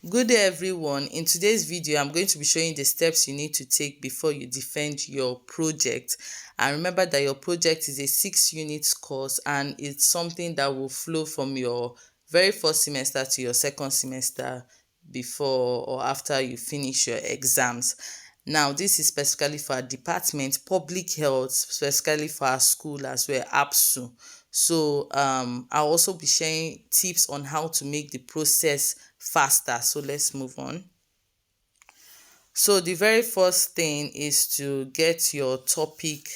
Good day everyone. In today's video, I'm going to be showing the steps you need to take before you defend your project. And remember that your project is a 6 unit course and it's something that will flow from your very first semester to your second semester before or after you finish your exams. Now, this is specifically for our department, public health, specifically for our school as well, APSU. So I'll also be sharing tips on how to make the process faster. So let's move on. So the very first thing is to get your topic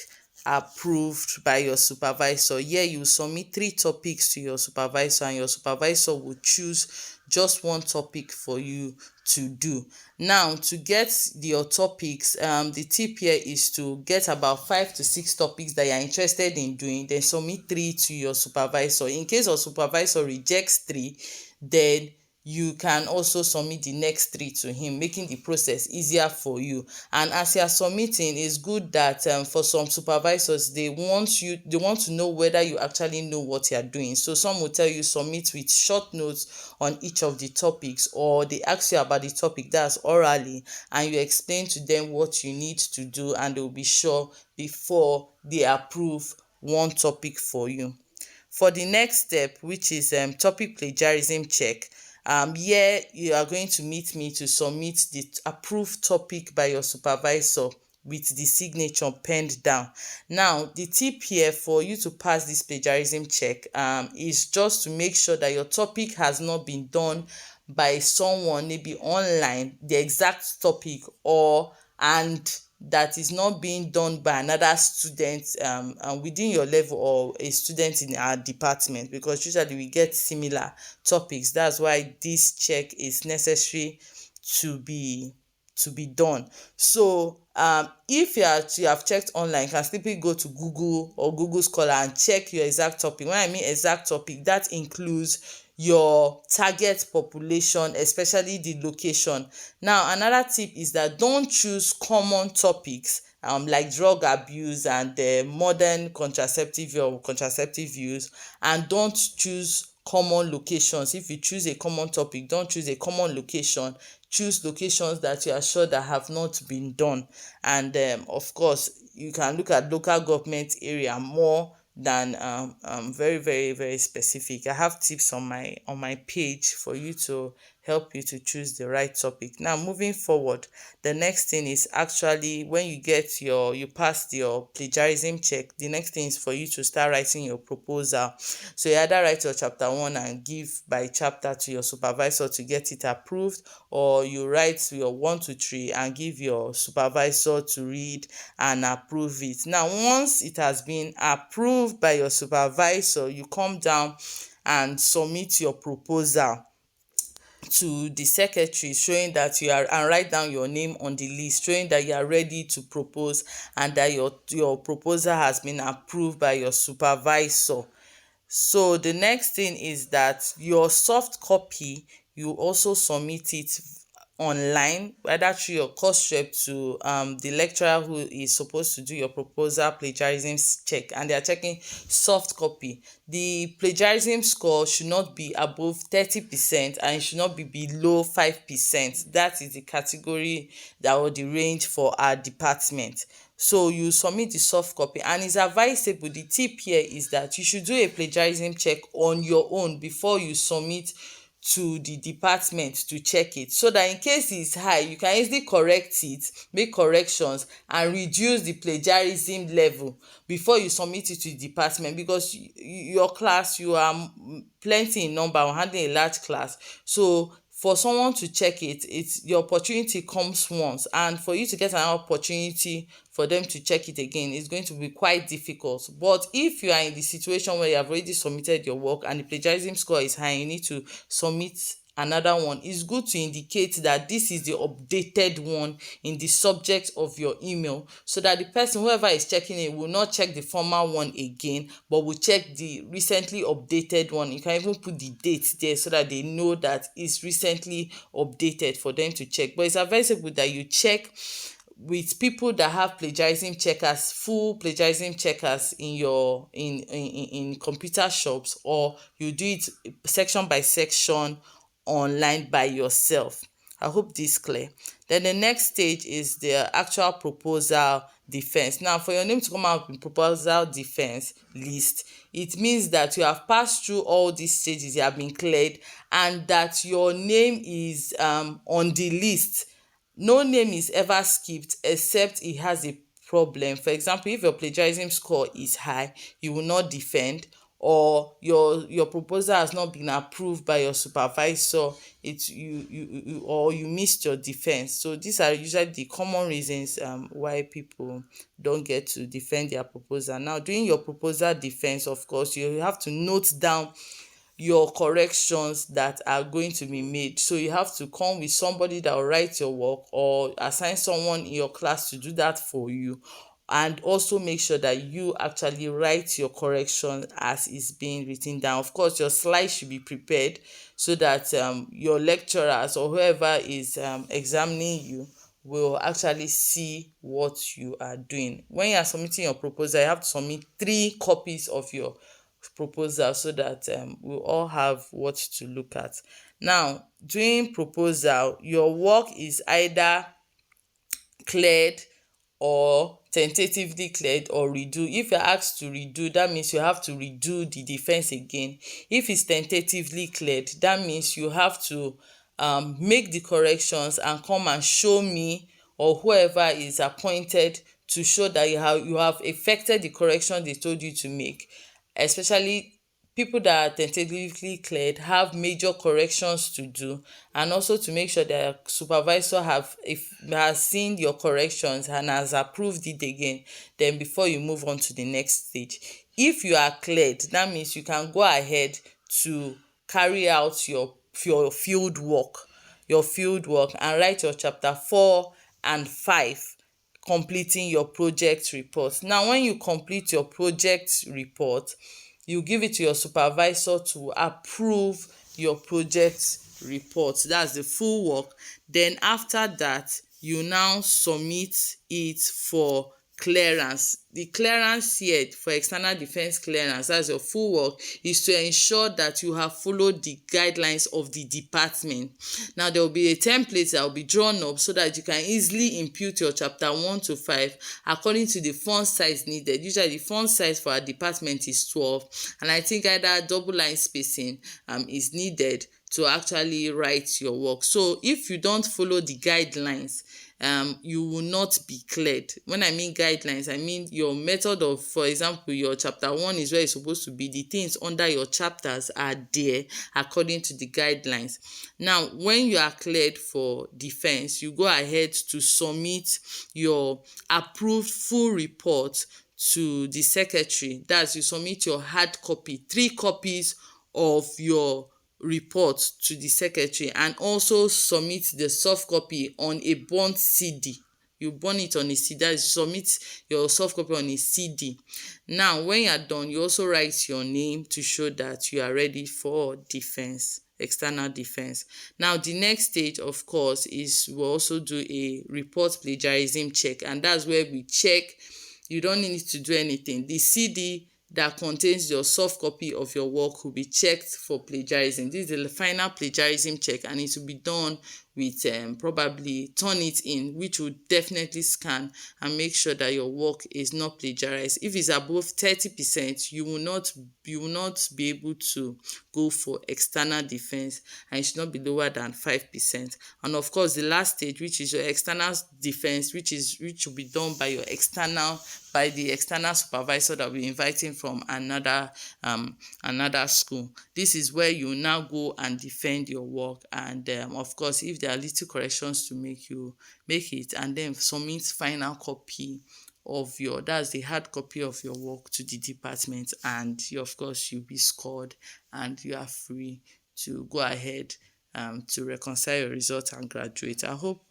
approved by your supervisor. Here you submit 3 topics to your supervisor and your supervisor will choose just one topic for you to do. Now, to get your topics, the tip here is to get about 5 to 6 topics that you are interested in doing, then submit 3 to your supervisor. In case your supervisor rejects 3, then you can also submit the next 3 to him, making the process easier for you. And as you are submitting, it's good that for some supervisors, they want to know whether you actually know what you are doing. So some will tell you submit with short notes on each of the topics, or they ask you about the topic, that's orally, and you explain to them what you need to do, and they will be sure before they approve one topic for you. For the next step, which is topic plagiarism check, here you are going to meet me to submit the approved topic by your supervisor with the signature penned down. Now, the tip here for you to pass this plagiarism check is just to make sure that your topic has not been done by someone, maybe online, the exact topic, or and that is not being done by another student within your level, or a student in our department, because usually we get similar topics. That's why this check is necessary to be done. So if you have checked online, you can simply go to Google or Google Scholar and check your exact topic. When I mean exact topic, that includes your target population, especially the location. Now, another tip is that don't choose common topics like drug abuse and modern contraceptive or contraceptive use, and don't choose common locations. If you choose a common topic, don't choose a common location. Choose locations that you are sure that have not been done. And of course, you can look at local government area more than very, very, very specific. I have tips on my page for you to help you to choose the right topic. Now, moving forward, the next thing is actually when you passed your plagiarism check, the next thing is for you to start writing your proposal. So you either write your chapter 1 and give by chapter to your supervisor to get it approved, or you write your 1 to 3 and give your supervisor to read and approve it. Now, once it has been approved by your supervisor, you come down and submit your proposal to the secretary, showing that you are, and write down your name on the list, showing that you are ready to propose and that your proposal has been approved by your supervisor. So the next thing is that your soft copy, you also submit it online, whether through your course rep to the lecturer who is supposed to do your proposal plagiarism check, and they are checking soft copy. The plagiarism score should not be above 30% and it should not be below 5%. That is the category that or the range for our department. So you submit the soft copy, and it's advisable, the tip here is that you should do a plagiarism check on your own before you submit to the department to check it, so that in case it's high, you can easily correct it, make corrections and reduce the plagiarism level before you submit it to the department. Because your class, you are plenty in number, we're handling a large class, so for someone to check it, it's your opportunity comes once, and for you to get another opportunity for them to check it again is going to be quite difficult. But if you are in the situation where you have already submitted your work and the plagiarism score is high, you need to submit another one, it's good to indicate that this is the updated one in the subject of your email, so that the person, whoever is checking it, will not check the former one again, but will check the recently updated one. You can even put the date there so that they know that it's recently updated for them to check. But it's advisable that you check with people that have plagiarism checkers, full plagiarism checkers in your in computer shops, or you do it section by section online by yourself. I hope this is clear. Then the next stage is the actual proposal defense. Now, for your name to come out in proposal defense list, it means that you have passed through all these stages, you have been cleared, and that your name is on the list. No name is ever skipped except it has a problem. For example, if your plagiarism score is high, you will not defend, or your proposal has not been approved by your supervisor, or you missed your defense. So these are usually the common reasons why people don't get to defend their proposal. Now, during your proposal defense, of course, you have to note down your corrections that are going to be made. So you have to come with somebody that will write your work, or assign someone in your class to do that for you, and also make sure that you actually write your correction as is being written down. Of course, your slides should be prepared so that your lecturers or whoever is examining you will actually see what you are doing. When you are submitting your proposal, you have to submit 3 copies of your proposal so that we all have what to look at. Now, during proposal, your work is either cleared or tentatively cleared or redo. If you're asked to redo, that means you have to redo the defense again. If it's tentatively cleared, that means you have to make the corrections and come and show me or whoever is appointed to show that you have effected the correction they told you to make. Especially people that are tentatively cleared have major corrections to do, and also to make sure their supervisor has seen your corrections and has approved it again, then before you move on to the next stage. If you are cleared, that means you can go ahead to carry out your field work and write your chapter 4 and 5, completing your project report. Now, when you complete your project report, you give it to your supervisor to approve your project report. That's the full work. Then after that, you now submit it for clearance. The clearance here for external defense clearance, that's your full work, is to ensure that you have followed the guidelines of the department. Now, there will be a template that will be drawn up so that you can easily impute your chapter 1 to 5 according to the font size needed. Usually the font size for our department is 12, and I think either double line spacing is needed to actually write your work. So if you don't follow the guidelines, you will not be cleared. When I mean guidelines, I mean your method of, for example, your chapter 1 is where it's supposed to be. The things under your chapters are there according to the guidelines. Now, when you are cleared for defense, you go ahead to submit your approved full report to the secretary. That's, you submit your hard copy, 3 copies of your report to the secretary, and also submit the soft copy on a burnt CD. You burn it on a CD, that is, you submit your soft copy on a CD. Now, when you are done, you also write your name to show that you are ready for defense, external defense. Now, the next stage, of course, is we'll also do a report plagiarism check, and that's where we check. You don't need to do anything. The CD that contains your soft copy of your work will be checked for plagiarism. This is the final plagiarism check, and it will be done with probably Turnitin, which will definitely scan and make sure that your work is not plagiarized. If it's above 30%, you will not be able to go for external defense, and it should not be lower than 5%. And of course, the last stage, which is your external defense, which will be done by the external supervisor that we're inviting from another school. This is where you now go and defend your work, and of course, if there are little corrections to make, you make it, and then submit final copy of that's the hard copy of your work to the department, and of course, you'll be scored and you are free to go ahead to reconcile your results and graduate. I hope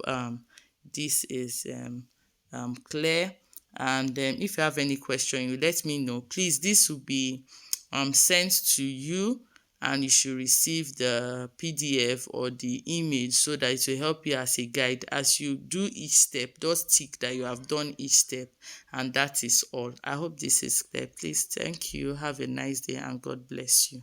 this is clear. And if you have any question, you let me know. Please, this will be sent to you, and you should receive the PDF or the image so that it will help you as a guide. As you do each step, just tick that you have done each step, and that is all. I hope this is clear. Please, thank you. Have a nice day, and God bless you.